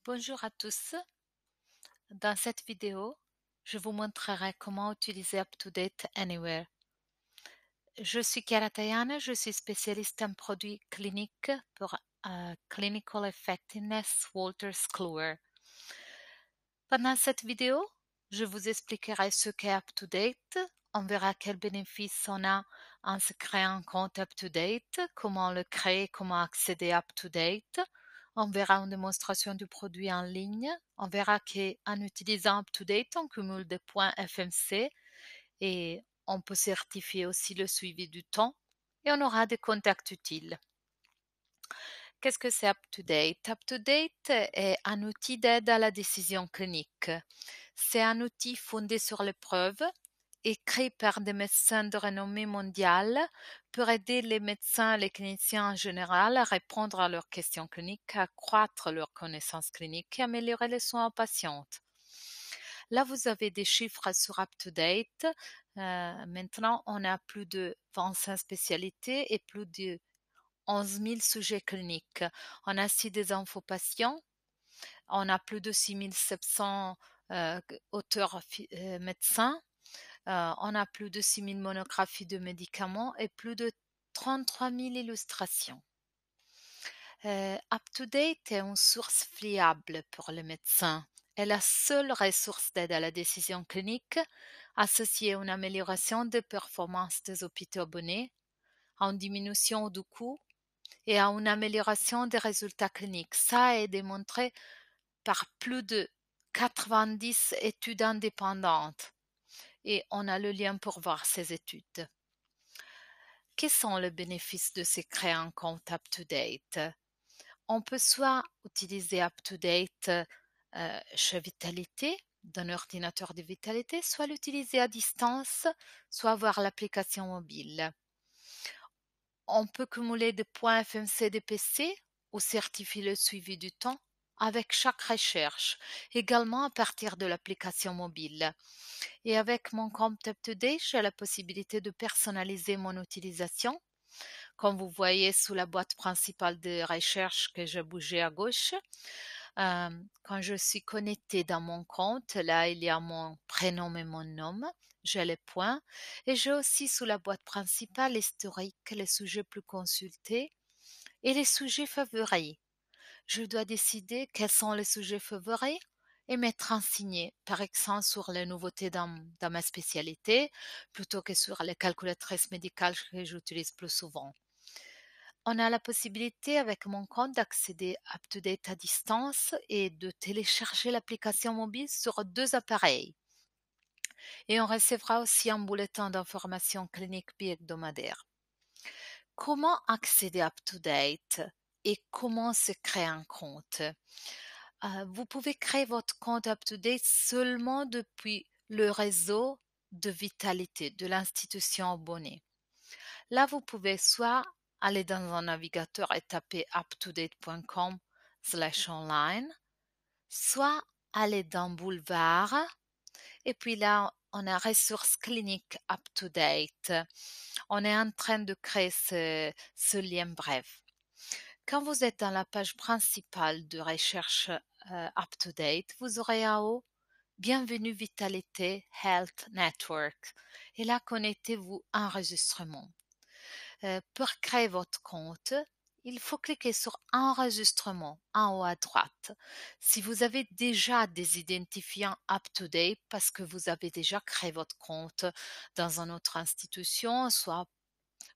Bonjour à tous. Dans cette vidéo, je vous montrerai comment utiliser UpToDate Anywhere. Je suis Karatayana, je suis spécialiste en produits cliniques pour Clinical Effectiveness Wolters Kluwer. Pendant cette vidéo, je vous expliquerai ce qu'est UpToDate, on verra quels bénéfices on a en se créant un compte UpToDate, comment le créer, comment accéder à UpToDate. On verra une démonstration du produit en ligne. On verra qu'en utilisant UpToDate, on cumule des points FMC et on peut certifier aussi le suivi du temps et on aura des contacts utiles. Qu'est-ce que c'est UpToDate? UpToDate est un outil d'aide à la décision clinique. C'est un outil fondé sur les preuves et créé par des médecins de renommée mondiale pour aider les médecins et les cliniciens en général à répondre à leurs questions cliniques, à accroître leurs connaissances cliniques et améliorer les soins aux patientes. Là, vous avez des chiffres sur UpToDate. Maintenant, on a plus de 25 spécialités et plus de 11 000 sujets cliniques. On a aussi des infos patients. On a plus de 6 700 auteurs médecins. On a plus de 6 000 monographies de médicaments et plus de 33 000 illustrations. UpToDate est une source fiable pour les médecins. Est la seule ressource d'aide à la décision clinique associée à une amélioration des performances des hôpitaux abonnés, à une diminution du coût et à une amélioration des résultats cliniques. Ça est démontré par plus de 90 études indépendantes et on a le lien pour voir ces études. Quels sont les bénéfices de se créer un compte UpToDate? On peut soit utiliser UpToDate chez Vitalité, d'un ordinateur de Vitalité, soit l'utiliser à distance, soit avoir l'application mobile. On peut cumuler des points FMC des PC ou certifier le suivi du temps avec chaque recherche, également à partir de l'application mobile. Et avec mon compte UpToDate, j'ai la possibilité de personnaliser mon utilisation. Comme vous voyez sous la boîte principale de recherche que j'ai bougé à gauche, quand je suis connectée dans mon compte, là il y a mon prénom et mon nom, j'ai les points et j'ai aussi sous la boîte principale l'historique, les sujets plus consultés et les sujets favoris. Je dois décider quels sont les sujets favoris et mettre un signé, par exemple sur les nouveautés dans ma spécialité, plutôt que sur les calculatrices médicales que j'utilise plus souvent. On a la possibilité avec mon compte d'accéder à UpToDate à distance et de télécharger l'application mobile sur 2 appareils. Et on recevra aussi un bulletin d'information clinique bi-hebdomadaire. Comment accéder à UpToDate et comment se créer un compte? Vous pouvez créer votre compte UpToDate seulement depuis le réseau de Vitalité de l'institution abonnée. Là, vous pouvez soit aller dans un navigateur et taper uptodate.com/online, soit aller dans Boulevard et puis là, on a ressources cliniques UpToDate. On est en train de créer ce lien bref. Quand vous êtes dans la page principale de recherche UpToDate, vous aurez en haut Bienvenue Vitalité Health Network. Et là, connectez-vous à enregistrement. Pour créer votre compte, il faut cliquer sur Enregistrement en haut à droite. Si vous avez déjà des identifiants UpToDate parce que vous avez déjà créé votre compte dans une autre institution, soit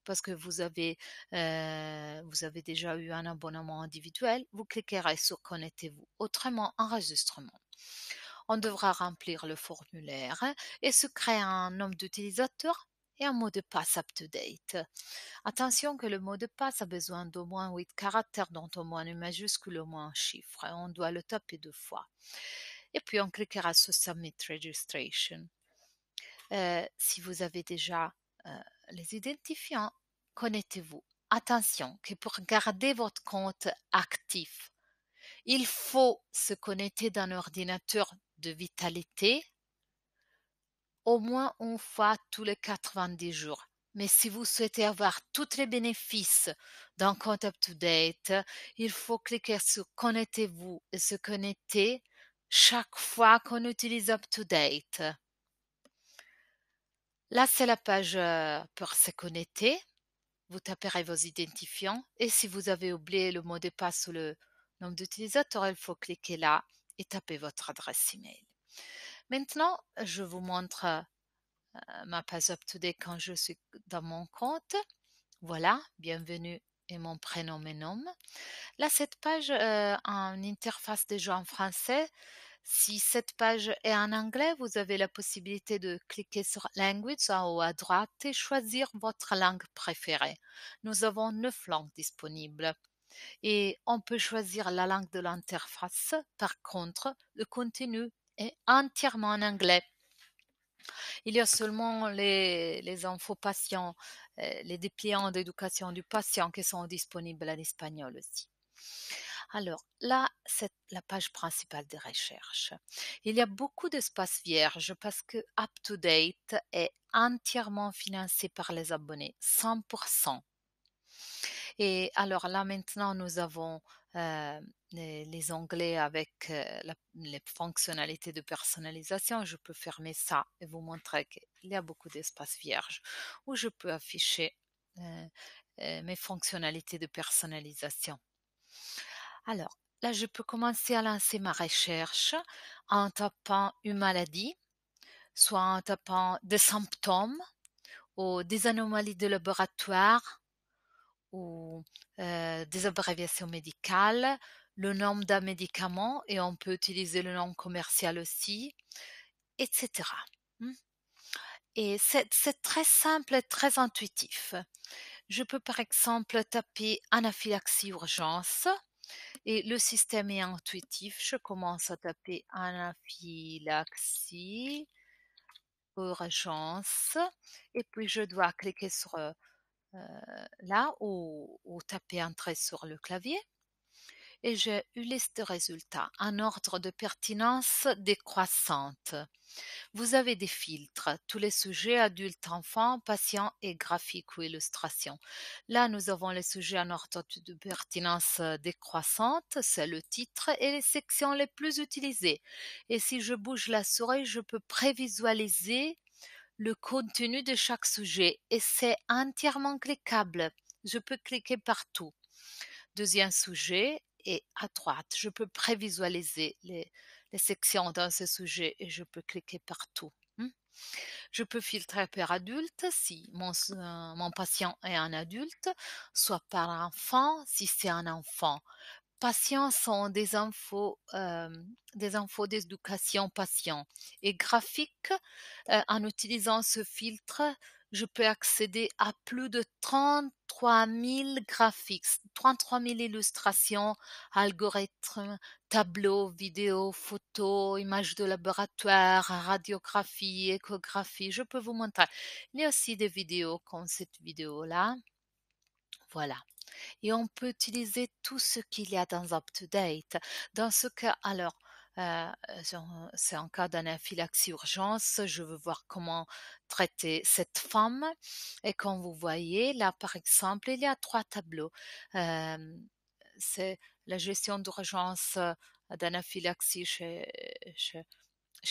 parce que vous avez déjà eu un abonnement individuel, vous cliquerez sur Connectez-vous. Autrement, Enregistrement. On devra remplir le formulaire et se créer un nom d'utilisateur et un mot de passe UpToDate. Attention que le mot de passe a besoin d'au moins 8 caractères, dont au moins une majuscule, au moins un chiffre. On doit le taper 2 fois. Et puis on cliquera sur Submit Registration. Si vous avez déjà les identifiants, connectez-vous. Attention que pour garder votre compte actif, il faut se connecter d'un ordinateur de Vitalité au moins une fois tous les 90 jours. Mais si vous souhaitez avoir tous les bénéfices d'un compte up-to-date, il faut cliquer sur Connectez-vous et se connecter chaque fois qu'on utilise up-to-date. Là, c'est la page pour se connecter. Vous taperez vos identifiants et si vous avez oublié le mot de passe ou le nom d'utilisateur, il faut cliquer là et taper votre adresse email. Maintenant, je vous montre ma page up-to-date quand je suis dans mon compte. Voilà, bienvenue et mon prénom, mes noms. Là, cette page a une interface déjà en français. Si cette page est en anglais, vous avez la possibilité de cliquer sur Language en haut à droite et choisir votre langue préférée. Nous avons 9 langues disponibles et on peut choisir la langue de l'interface. Par contre, le contenu est entièrement en anglais. Il y a seulement les infos patients, les dépliants d'éducation du patient qui sont disponibles en espagnol aussi. Alors là, c'est la page principale des recherches. Il y a beaucoup d'espaces vierges parce que UpToDate est entièrement financé par les abonnés, 100%. Et alors là, maintenant, nous avons les onglets avec les fonctionnalités de personnalisation. Je peux fermer ça et vous montrer qu'il y a beaucoup d'espaces vierges où je peux afficher mes fonctionnalités de personnalisation. Alors, là, je peux commencer à lancer ma recherche en tapant une maladie, soit en tapant des symptômes ou des anomalies de laboratoire ou des abréviations médicales, le nom d'un médicament et on peut utiliser le nom commercial aussi, etc. Et c'est très simple et très intuitif. Je peux par exemple taper anaphylaxie urgence et le système est intuitif. Je commence à taper anaphylaxie urgence et puis je dois cliquer sur là ou taper entrée sur le clavier et j'ai une liste de résultats en ordre de pertinence décroissante. Vous avez des filtres, tous les sujets, adultes, enfants, patients et graphiques ou illustrations. Là, nous avons les sujets en ordre de pertinence décroissante, c'est le titre et les sections les plus utilisées. Et si je bouge la souris, je peux prévisualiser le contenu de chaque sujet et c'est entièrement cliquable. Je peux cliquer partout. Deuxième sujet et à droite, je peux prévisualiser les sections dans ce sujet et je peux cliquer partout. Je peux filtrer par adulte si mon patient est un adulte, soit par enfant si c'est un enfant. Patients sont des infos d'éducation patient. Et graphique, en utilisant ce filtre, je peux accéder à plus de 33 000 graphiques, 33 000 illustrations, algorithmes, tableaux, vidéos, photos, images de laboratoire, radiographie, échographie. Je peux vous montrer. Il y a aussi des vidéos comme cette vidéo-là. Voilà. Et on peut utiliser tout ce qu'il y a dans UpToDate. Dans ce cas, alors, euh, c'est en cas d'anaphylaxie urgence, je veux voir comment traiter cette femme. Et comme vous voyez, là, par exemple, il y a 3 tableaux. Euh, c'est la gestion d'urgence d'anaphylaxie chez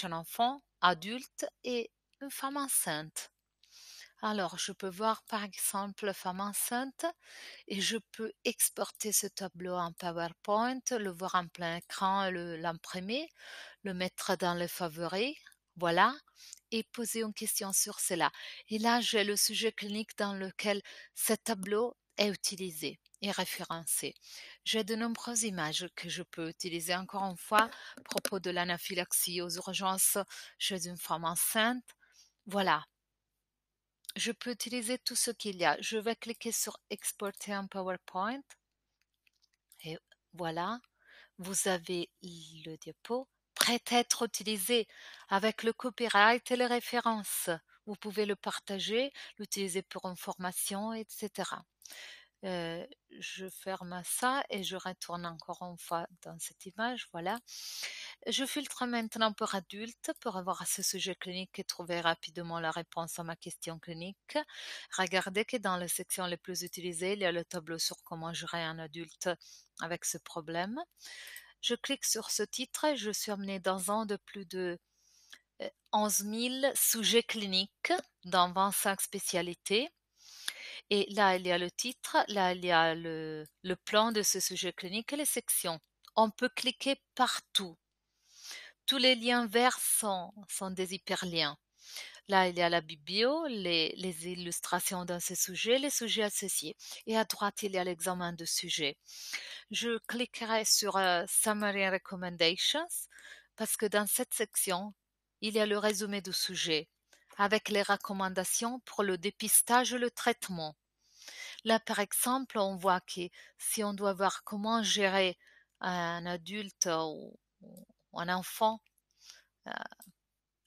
un enfant, adulte et une femme enceinte. Alors, je peux voir par exemple femme enceinte et je peux exporter ce tableau en PowerPoint, le voir en plein écran, l'imprimer, le mettre dans les favoris, voilà, et poser une question sur cela. Et là, j'ai le sujet clinique dans lequel ce tableau est utilisé et référencé. J'ai de nombreuses images que je peux utiliser encore une fois à propos de l'anaphylaxie aux urgences chez une femme enceinte. Voilà, je peux utiliser tout ce qu'il y a. Je vais cliquer sur Exporter en PowerPoint. Et voilà, vous avez le diapo prêt à être utilisé avec le copyright et les références. Vous pouvez le partager, l'utiliser pour une formation, etc. Je ferme ça et je retourne encore une fois dans cette image, voilà. Je filtre maintenant pour adultes pour avoir ce sujet clinique et trouver rapidement la réponse à ma question clinique. Regardez que dans les sections les plus utilisées, il y a le tableau sur comment gérer un adulte avec ce problème. Je clique sur ce titre et je suis amenée dans un de plus de 11 000 sujets cliniques dans 25 spécialités. Et là, il y a le titre, là, il y a le plan de ce sujet clinique et les sections. On peut cliquer partout. Tous les liens verts sont des hyperliens. Là, il y a la biblio, les illustrations dans ce sujet, les sujets associés. Et à droite, il y a l'examen de sujet. Je cliquerai sur Summary Recommendations parce que dans cette section, il y a le résumé du sujet avec les recommandations pour le dépistage et le traitement. Là, par exemple, on voit que si on doit voir comment gérer un adulte ou un enfant euh,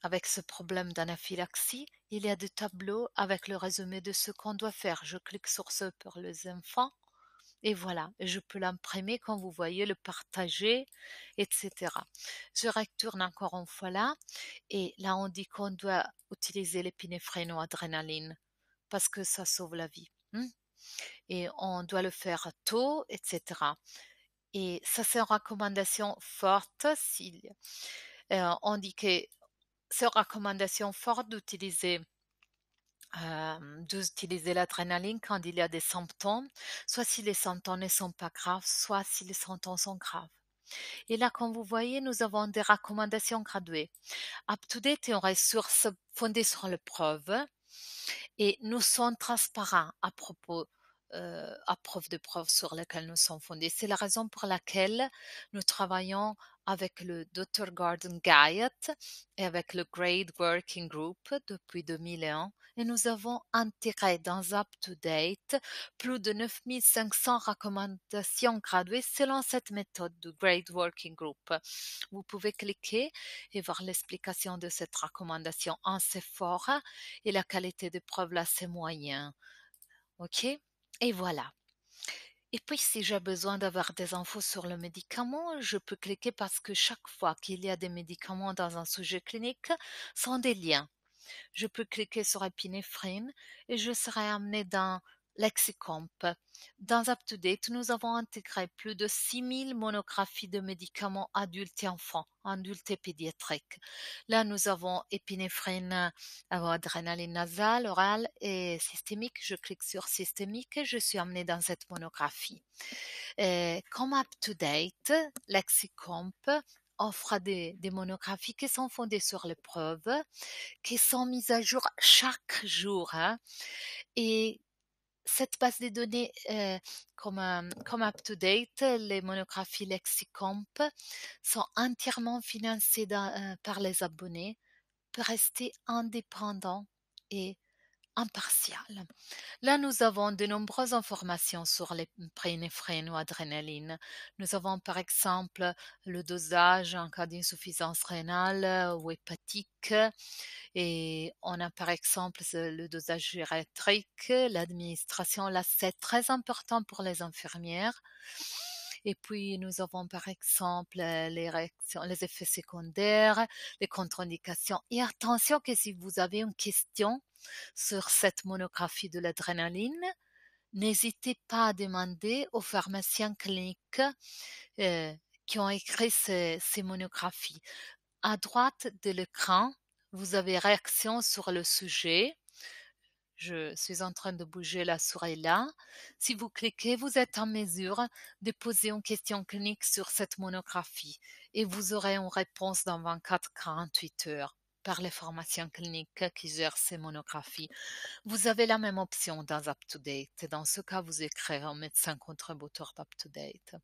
avec ce problème d'anaphylaxie, il y a des tableaux avec le résumé de ce qu'on doit faire. Je clique sur ce pour les enfants et voilà, je peux l'imprimer comme vous voyez, le partager, etc. Je retourne encore une fois là et là on dit qu'on doit utiliser l'épinéphrine ou adrénaline parce que ça sauve la vie. Et on doit le faire tôt, etc. Et ça, c'est une recommandation forte. On dit que c'est une recommandation forte d'utiliser l'adrénaline quand il y a des symptômes, soit si les symptômes ne sont pas graves, soit si les symptômes sont graves. Et là, comme vous voyez, nous avons des recommandations graduées. Up-to-date est une ressource fondée sur les preuves et nous sommes transparents à propos à preuve de preuves sur lesquelles nous sommes fondés. C'est la raison pour laquelle nous travaillons avec le Dr. Gordon Guyatt et avec le Grade Working Group depuis 2001 et nous avons intégré dans UpToDate plus de 9500 recommandations graduées selon cette méthode du Grade Working Group. Vous pouvez cliquer et voir l'explication de cette recommandation en Sephora et la qualité de preuve là c'est moyen. OK? Et voilà. Et puis, si j'ai besoin d'avoir des infos sur le médicament, je peux cliquer parce que chaque fois qu'il y a des médicaments dans un sujet clinique, sont des liens. Je peux cliquer sur épinéphrine et je serai amené dans Lexicomp. Dans UpToDate, nous avons intégré plus de 6000 monographies de médicaments adultes et enfants, adultes et pédiatriques. Là, nous avons épinéphrine, adrénaline nasale, orale et systémique. Je clique sur systémique et je suis amené dans cette monographie. Comme UpToDate, Lexicomp offre des monographies qui sont fondées sur les preuves, qui sont mises à jour chaque jour. Et cette base de données, comme UpToDate, les monographies Lexicomp sont entièrement financées par les abonnés pour rester indépendants et impartial. Là, nous avons de nombreuses informations sur les prénéphrines ou adrénaline. Nous avons par exemple le dosage en cas d'insuffisance rénale ou hépatique. Et on a par exemple le dosage gériatrique, l'administration. Là, c'est très important pour les infirmières. Et puis, nous avons par exemple les réactions, les effets secondaires, les contre-indications. Et attention que si vous avez une question sur cette monographie de l'adrénaline, n'hésitez pas à demander aux pharmaciens cliniques euh, qui ont écrit ces monographies. À droite de l'écran, vous avez réaction sur le sujet. Je suis en train de bouger la souris là. Si vous cliquez, vous êtes en mesure de poser une question clinique sur cette monographie et vous aurez une réponse dans 24-48 heures par les pharmaciens cliniques qui gèrent ces monographies. Vous avez la même option dans UpToDate. Dans ce cas, vous écrivez un médecin contributeur d'UpToDate.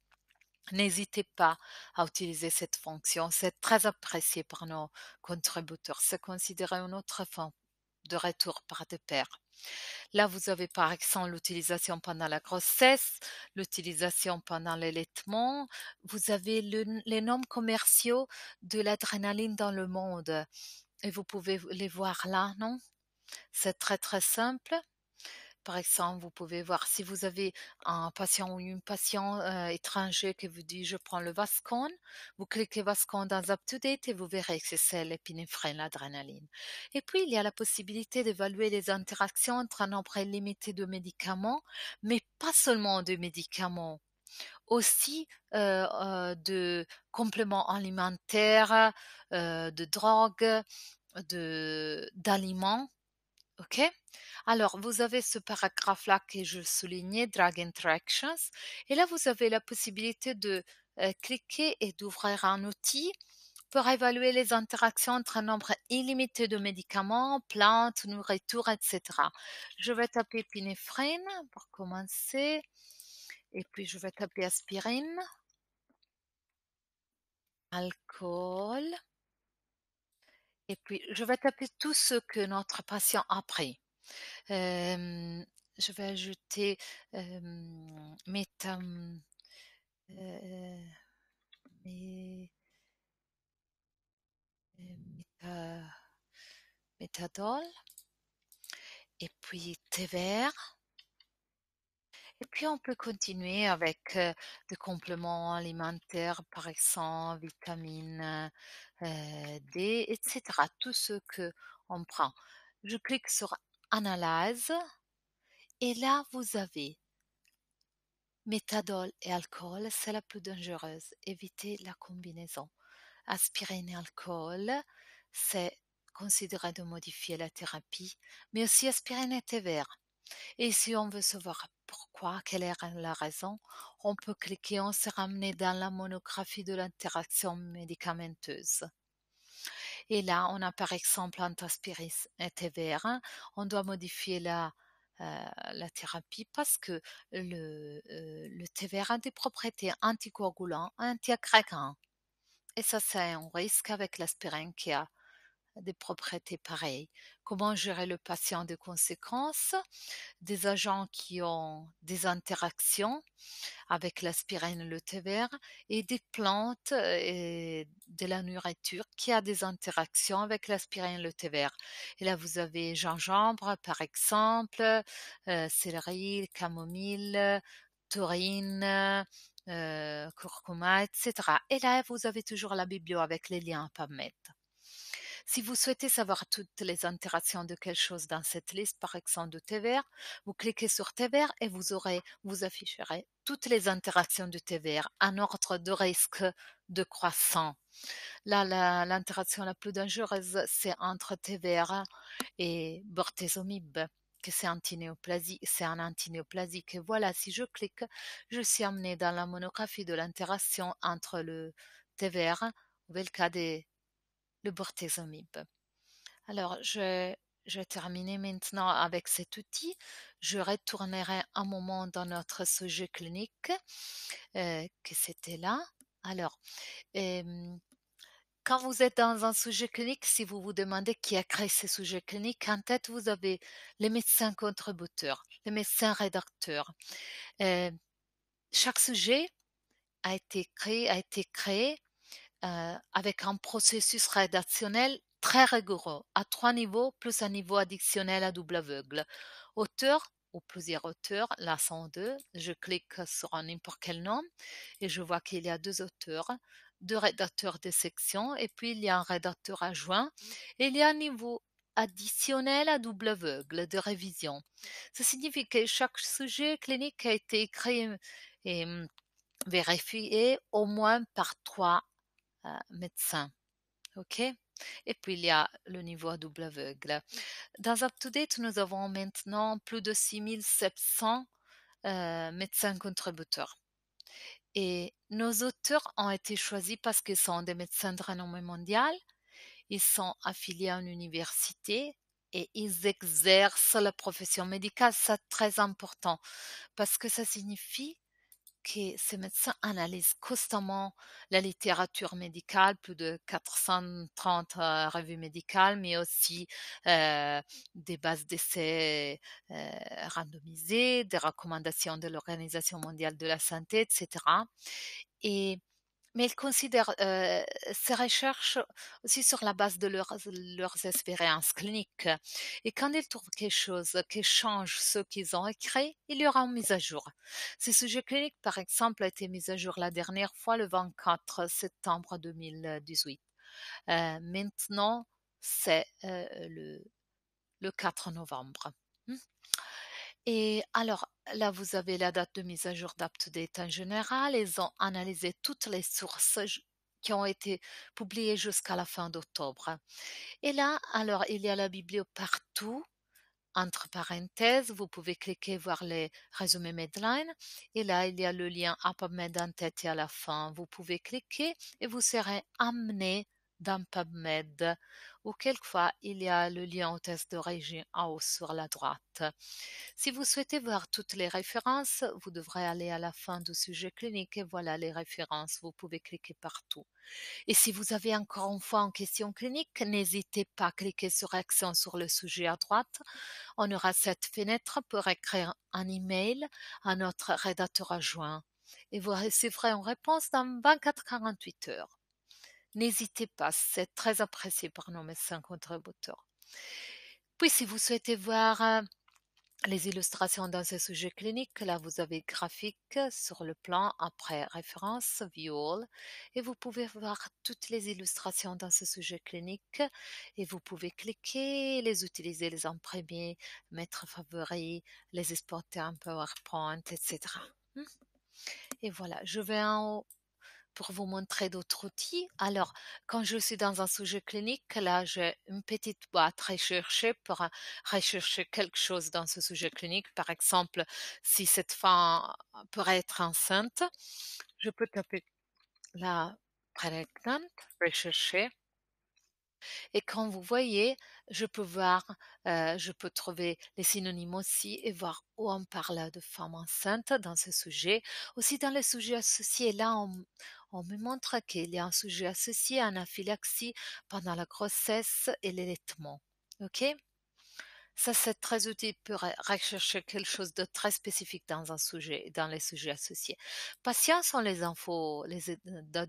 N'hésitez pas à utiliser cette fonction. C'est très apprécié par nos contributeurs. C'est considéré une autre forme de retour par des pairs. Là, vous avez par exemple l'utilisation pendant la grossesse, l'utilisation pendant l'allaitement. Vous avez les noms commerciaux de l'adrénaline dans le monde. Et vous pouvez les voir là, non? C'est très très simple. Par exemple, vous pouvez voir si vous avez un patient ou une patiente étranger qui vous dit je prends le Vascon, vous cliquez Vascon dans UpToDate et vous verrez que c'est l'épinéphrine, l'adrénaline. Et puis, il y a la possibilité d'évaluer les interactions entre un nombre limité de médicaments, mais pas seulement de médicaments, aussi de compléments alimentaires, de drogues, d'aliments. OK? Alors, vous avez ce paragraphe-là que je soulignais, Drug Interactions, et là, vous avez la possibilité de cliquer et d'ouvrir un outil pour évaluer les interactions entre un nombre illimité de médicaments, plantes, nourritures, etc. Je vais taper épinéphrine pour commencer, et puis je vais taper aspirine, alcool, et puis je vais taper tout ce que notre patient a pris. Je vais ajouter métam, euh, mé- méta- méthadol et puis thé vert. Et puis on peut continuer avec des compléments alimentaires, par exemple vitamine D, etc. Tout ce que on prend. Je clique sur Analyse et là vous avez méthadol et alcool, c'est la plus dangereuse. Évitez la combinaison. Aspirine et alcool, c'est considéré de modifier la thérapie, mais aussi aspirine et thé vert. Et si on veut savoir pourquoi, quelle est la raison, on peut cliquer, on se ramener dans la monographie de l'interaction médicamenteuse. Et là, on a par exemple antaspiris et thé vert. On doit modifier la thérapie parce que le thé vert a des propriétés anticoagulantes, antiagrégantes. Et ça, c'est un risque avec l'aspirine qui a des propriétés pareilles. Comment gérer le patient de conséquences? Des agents qui ont des interactions avec l'aspirine, le thé vert, et des plantes et de la nourriture qui a des interactions avec l'aspirine, le thé vert. Et là, vous avez gingembre, par exemple, céleri, camomille, taurine, curcuma, etc. Et là, vous avez toujours la biblio avec les liens à PubMed. Si vous souhaitez savoir toutes les interactions de quelque chose dans cette liste, par exemple de thé vert, vous cliquez sur thé vert et vous afficherez toutes les interactions de thé vert en ordre de risque de croissant. Là, l'interaction la plus dangereuse, c'est entre thé vert et bortezomib, que c'est un antinéoplasique. Et voilà, si je clique, je suis amené dans la monographie de l'interaction entre le thé vert, ou le cas le bortezomib. Alors, je vais terminer maintenant avec cet outil. Je retournerai un moment dans notre sujet clinique, que c'était là. Alors, euh, quand vous êtes dans un sujet clinique, si vous vous demandez qui a créé ce sujet clinique, en tête, vous avez les médecins contributeurs, les médecins rédacteurs. Euh, Chaque sujet a été créé avec un processus rédactionnel très rigoureux, à 3 niveaux, plus un niveau additionnel à double aveugle. Auteur ou plusieurs auteurs, là sont deux, je clique sur n'importe quel nom et je vois qu'il y a deux auteurs, deux rédacteurs de section et puis il y a un rédacteur adjoint et il y a un niveau additionnel à double aveugle de révision. Ça signifie que chaque sujet clinique a été écrit et vérifié au moins par trois médecin. OK? Et puis il y a le niveau à double aveugle. Dans UpToDate, nous avons maintenant plus de 6700 médecins contributeurs. Et nos auteurs ont été choisis parce qu'ils sont des médecins de renommée mondiale, ils sont affiliés à une université et ils exercent la profession médicale. C'est très important parce que ça signifie que ces médecins analysent constamment la littérature médicale, plus de 430 revues médicales, mais aussi euh, des bases d'essais randomisées, des recommandations de l'Organisation mondiale de la santé, etc. Et Mais ils considèrent, ces recherches aussi sur la base de leurs expériences cliniques et quand ils trouvent quelque chose qui change ce qu'ils ont écrit, il y aura une mise à jour. Ces sujets cliniques, par exemple, a été mis à jour la dernière fois le 24 septembre 2018. Maintenant, c'est, le 4 novembre. Mmh. Et alors, là, vous avez la date de mise à jour d'UpToDate en général. Ils ont analysé toutes les sources qui ont été publiées jusqu'à la fin d'octobre. Et là, alors, il y a la biblio partout. Entre parenthèses, vous pouvez cliquer voir les résumés Medline et là, il y a le lien à PubMed en tête et à la fin. Vous pouvez cliquer et vous serez amené dans PubMed ou quelquefois il y a le lien au test d'origine en haut sur la droite. Si vous souhaitez voir toutes les références, vous devrez aller à la fin du sujet clinique et voilà les références. Vous pouvez cliquer partout. Et si vous avez encore une fois une question clinique, n'hésitez pas à cliquer sur Action sur le sujet à droite. On aura cette fenêtre pour écrire un email à notre rédacteur adjoint et vous recevrez une réponse dans 24-48 heures. N'hésitez pas, c'est très apprécié par nos médecins contributeurs. Puis si vous souhaitez voir les illustrations dans ce sujet clinique, là vous avez graphique sur le plan après référence, view all, et vous pouvez voir toutes les illustrations dans ce sujet clinique et vous pouvez cliquer, les utiliser, les imprimer, mettre favoris, les exporter en PowerPoint, etc. Et voilà, je vais en haut pour vous montrer d'autres outils. Alors, quand je suis dans un sujet clinique, là, j'ai une petite boîte rechercher pour rechercher quelque chose dans ce sujet clinique. Par exemple, si cette femme pourrait être enceinte, je peux taper la pregnant, rechercher. Et quand vous voyez, je peux voir, je peux trouver les synonymes aussi et voir où on parle de femmes enceintes dans ce sujet. Aussi dans les sujets associés, là, on me montre qu'il y a un sujet associé à l'anaphylaxie pendant la grossesse et l'allaitement. OK? Ça, c'est très utile pour rechercher quelque chose de très spécifique dans un sujet, dans les sujets associés. Patients sont les infos,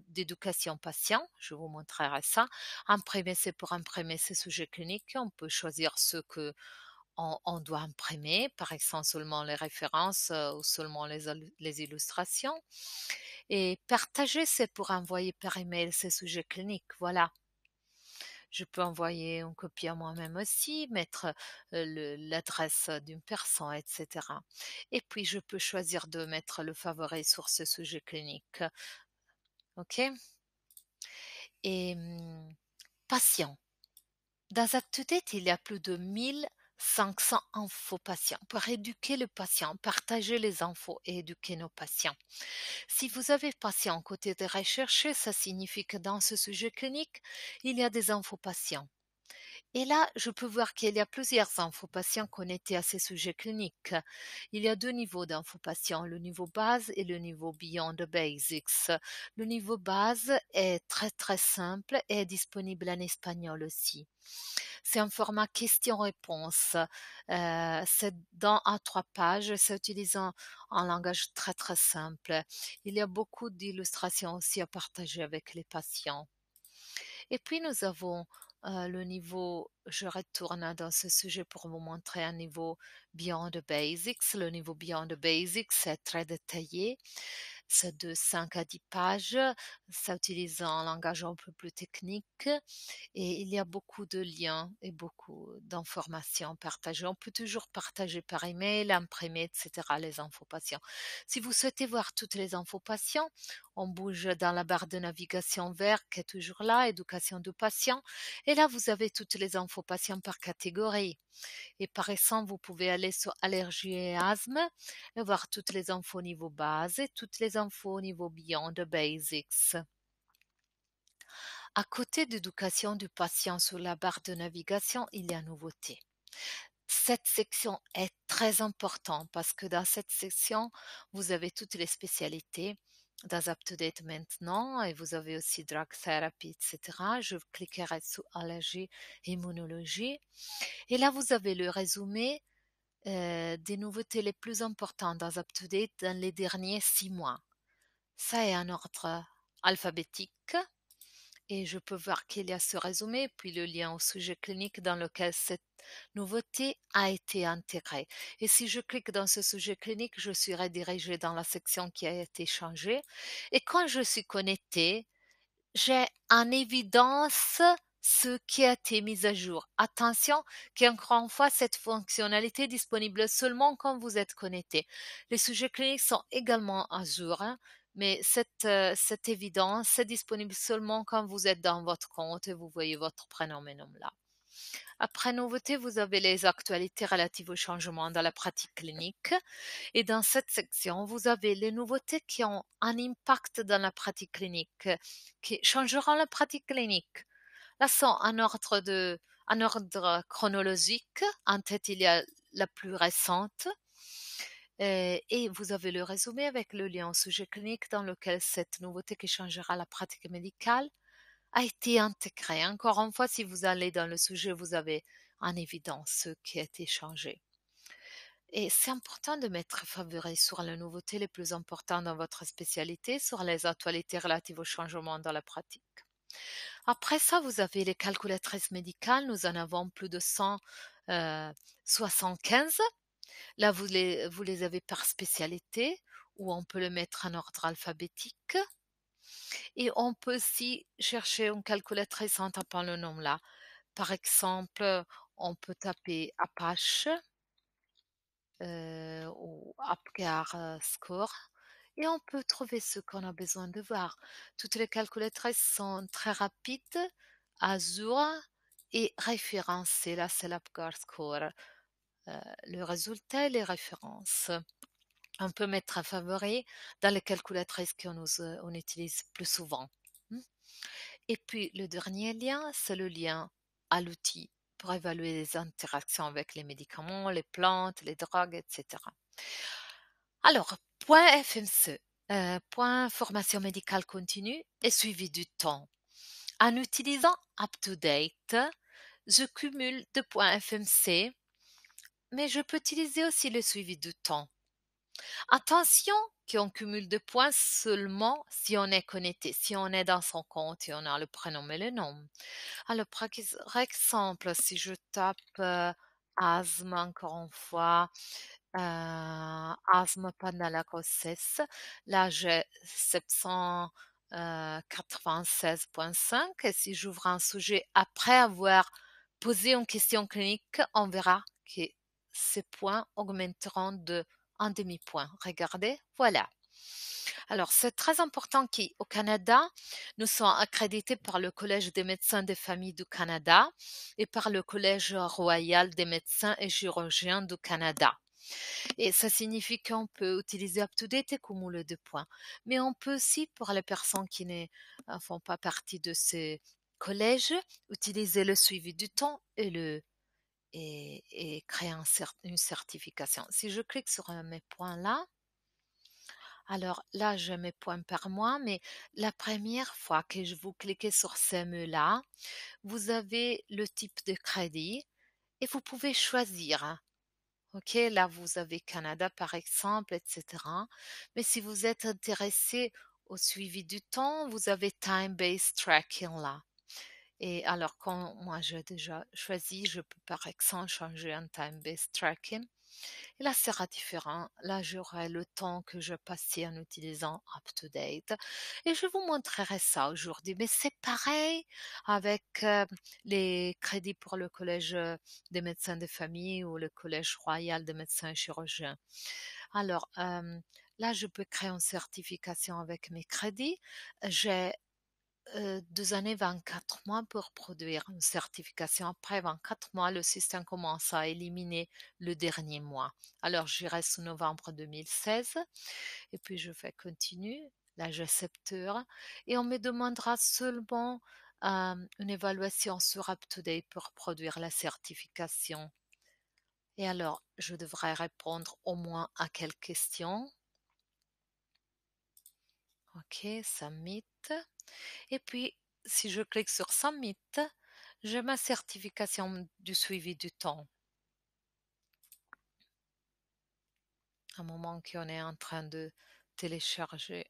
d'éducation patient. Je vous montrerai ça. Imprimer, c'est pour imprimer ces sujets cliniques. On peut choisir ce que on doit imprimer, par exemple seulement les références ou seulement les illustrations. Et partager, c'est pour envoyer par email ces sujets cliniques. Voilà. Je peux envoyer une copie à moi-même aussi, mettre l'adresse d'une personne, etc. Et puis, je peux choisir de mettre le favori sur ce sujet clinique. OK? Et patient. Dans UpToDate, il y a plus de 1500 infos patients pour éduquer le patient, partager les infos et éduquer nos patients. Si vous avez patient côté de recherche, ça signifie que dans ce sujet clinique, il y a des infos patients. Et là, je peux voir qu'il y a plusieurs infopatients connectés à ces sujets cliniques. Il y a deux niveaux d'infopatients, le niveau base et le niveau Beyond the Basics. Le niveau base est très très simple et est disponible en espagnol aussi. C'est un format question-réponse. C'est dans à 3 pages. C'est utilisé un langage très très simple. Il y a beaucoup d'illustrations aussi à partager avec les patients. Et puis nous avons le niveau, je retourne dans ce sujet pour vous montrer un niveau Beyond the Basics. Le niveau Beyond the Basics, c'est très détaillé. C'est de 5 à 10 pages. Ça utilise un langage un peu plus technique et il y a beaucoup de liens et beaucoup d'informations partagées. On peut toujours partager par email, imprimer, etc. les infos patients. Si vous souhaitez voir toutes les infos patients, on bouge dans la barre de navigation verte qui est toujours là, éducation du patient. Et là, vous avez toutes les infos patients par catégorie. Et par exemple, vous pouvez aller sur allergie et asthme et voir toutes les infos au niveau base et toutes les infos au niveau Beyond the Basics. À côté d'éducation du patient sur la barre de navigation, il y a nouveauté. Cette section est très importante parce que dans cette section, vous avez toutes les spécialités dans UpToDate maintenant et vous avez aussi drug therapy, etc. Je cliquerai sur allergie et immunologie. Et là, vous avez le résumé des nouveautés les plus importantes dans UpToDate dans les derniers 6 mois. Ça est en ordre alphabétique et je peux voir qu'il y a ce résumé, puis le lien au sujet clinique dans lequel cette nouveauté a été intégrée. Et si je clique dans ce sujet clinique, je suis redirigée dans la section qui a été changée. Et quand je suis connectée, j'ai en évidence ce qui a été mis à jour. Attention, qu'encore une fois, cette fonctionnalité est disponible seulement quand vous êtes connecté. Les sujets cliniques sont également à jour, hein, mais cette évidence est disponible seulement quand vous êtes dans votre compte et vous voyez votre prénom et nom là. Après nouveauté, vous avez les actualités relatives aux changements dans la pratique clinique. Et dans cette section, vous avez les nouveautés qui ont un impact dans la pratique clinique, qui changeront la pratique clinique. Là, sont en ordre chronologique. En tête, il y a la plus récente. Et vous avez le résumé avec le lien au sujet clinique dans lequel cette nouveauté qui changera la pratique médicale a été intégrée. Encore une fois, si vous allez dans le sujet, vous avez en évidence ce qui a été changé. Et c'est important de mettre favori sur les nouveautés les plus importantes dans votre spécialité, sur les actualités relatives aux changements dans la pratique. Après ça, vous avez les calculatrices médicales. Nous en avons plus de 175. Là, vous les avez par spécialité, ou on peut le mettre en ordre alphabétique. Et on peut aussi chercher une calculatrice en tapant le nom là. Par exemple, on peut taper Apache ou Apgar Score et on peut trouver ce qu'on a besoin de voir. Toutes les calculatrices sont très rapides, à jour et référencées. Là, c'est l'Apgar Score. Le résultat et les références. On peut mettre un favori dans les calculatrices qu'on utilise plus souvent. Hmm. Et puis, le dernier lien, c'est le lien à l'outil pour évaluer les interactions avec les médicaments, les plantes, les drogues, etc. Alors, point FMC, point formation médicale continue et suivi du temps. En utilisant UpToDate, je cumule deux points FMC, mais je peux utiliser aussi le suivi du temps. Attention qu'on cumule deux points seulement si on est connecté, si on est dans son compte et on a le prénom et le nom. Alors, par exemple, si je tape asthme encore une fois, asthme pendant la grossesse, là j'ai 796,5 et si j'ouvre un sujet après avoir posé une question clinique, on verra que ces points augmenteront de un demi-point. Regardez, voilà. Alors, c'est très important qu'au Canada, nous sommes accrédités par le Collège des médecins des familles du Canada et par le Collège royal des médecins et chirurgiens du Canada. Et ça signifie qu'on peut utiliser UpToDate et cumuler des points. Mais on peut aussi, pour les personnes qui ne font pas partie de ces collèges, utiliser le suivi du temps et créer une certification. Si je clique sur mes points là, alors là, je mes points par mois, mais la première fois que je vous cliquez sur ce menu-là, vous avez le type de crédit et vous pouvez choisir, hein. OK, là, vous avez Canada, par exemple, etc. Mais si vous êtes intéressé au suivi du temps, vous avez Time-Based Tracking là. Et alors, quand moi j'ai déjà choisi, je peux par exemple changer en Time-Based Tracking. Et là, sera différent. Là, j'aurai le temps que je passais en utilisant UpToDate. Et je vous montrerai ça aujourd'hui. Mais c'est pareil avec les crédits pour le Collège des médecins de famille ou le Collège royal des médecins et chirurgiens. Alors, là, je peux créer une certification avec mes crédits. J'ai 2 années, 24 mois pour produire une certification. Après 24 mois, le système commence à éliminer le dernier mois. Alors, j'irai sous novembre 2016 et puis je fais continue. Là, j'accepterai et on me demandera seulement une évaluation sur UpToDate pour produire la certification. Et alors, je devrais répondre au moins à quelques questions. OK, submit. Et puis, si je clique sur Submit, j'ai ma certification du suivi du temps. Un moment qu'on est en train de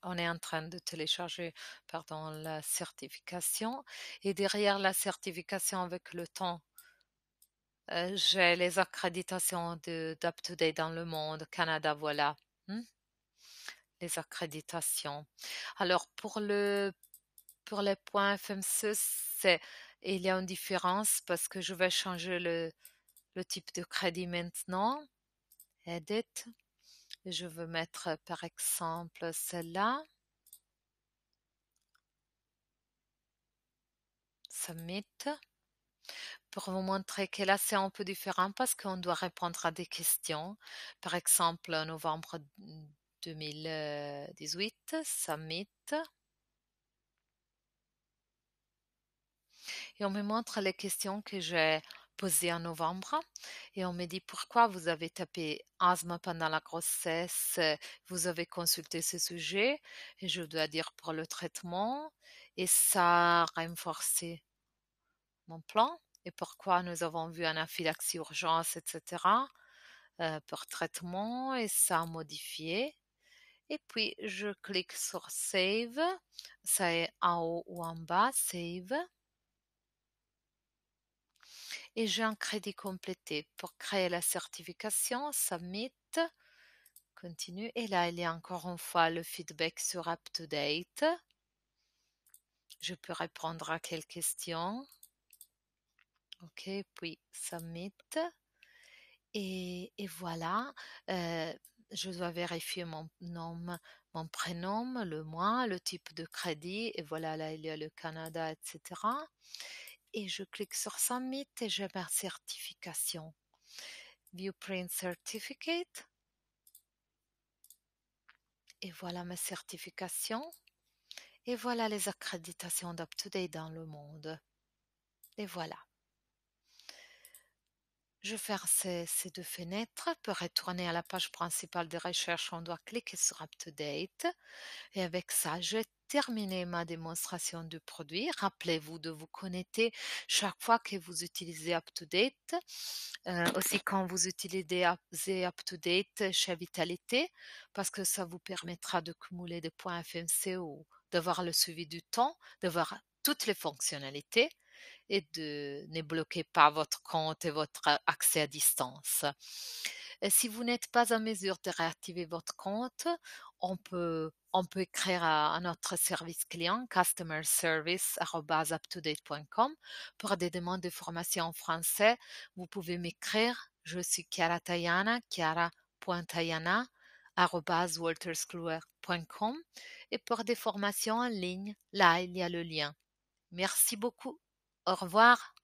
on est en train de télécharger, pardon, la certification. Et derrière la certification, avec le temps, j'ai les accréditations d'UpToDate dans le monde, Canada, voilà. Hmm, les accréditations. Alors, pour les points FMC, il y a une différence parce que je vais changer le type de crédit maintenant. Edit. Je veux mettre par exemple celle-là. Submit. Pour vous montrer que là c'est un peu différent parce qu'on doit répondre à des questions. Par exemple, en novembre 2018, Submit. Et on me montre les questions que j'ai posées en novembre et on me dit pourquoi vous avez tapé asthme pendant la grossesse, vous avez consulté ce sujet et je dois dire pour le traitement et ça a renforcé mon plan et pourquoi nous avons vu anaphylaxie urgence, etc. Pour traitement et ça a modifié. Et puis je clique sur Save, ça est en haut ou en bas, Save. Et j'ai un crédit complété pour créer la certification, Submit, continue. Et là, il y a encore une fois le feedback sur UpToDate. Je peux répondre à quelques questions. OK, puis Submit. Et voilà, je dois vérifier mon nom, mon prénom, le mois, le type de crédit. Et voilà, là, il y a le Canada, etc. Et je clique sur Submit et j'ai ma certification. View Print Certificate. Et voilà ma certification. Et voilà les accréditations d'UpToDate dans le monde. Et voilà. Je vais faire ces deux fenêtres. Pour retourner à la page principale de recherche, on doit cliquer sur UpToDate. Et avec ça, j'ai terminé ma démonstration du produit. Rappelez-vous de vous connecter chaque fois que vous utilisez UpToDate. Aussi quand vous utilisez UpToDate chez Vitalité, parce que ça vous permettra de cumuler des points FMC ou d'avoir le suivi du temps, d'avoir toutes les fonctionnalités et de ne bloquer pas votre compte et votre accès à distance. Et si vous n'êtes pas en mesure de réactiver votre compte, on peut écrire à notre service client customerservice@uptodate.com pour des demandes de formation en français. Vous pouvez m'écrire. Je suis Chiara Tayana, chiara.tayana@walterscluwer.com et pour des formations en ligne, là il y a le lien. Merci beaucoup. Au revoir.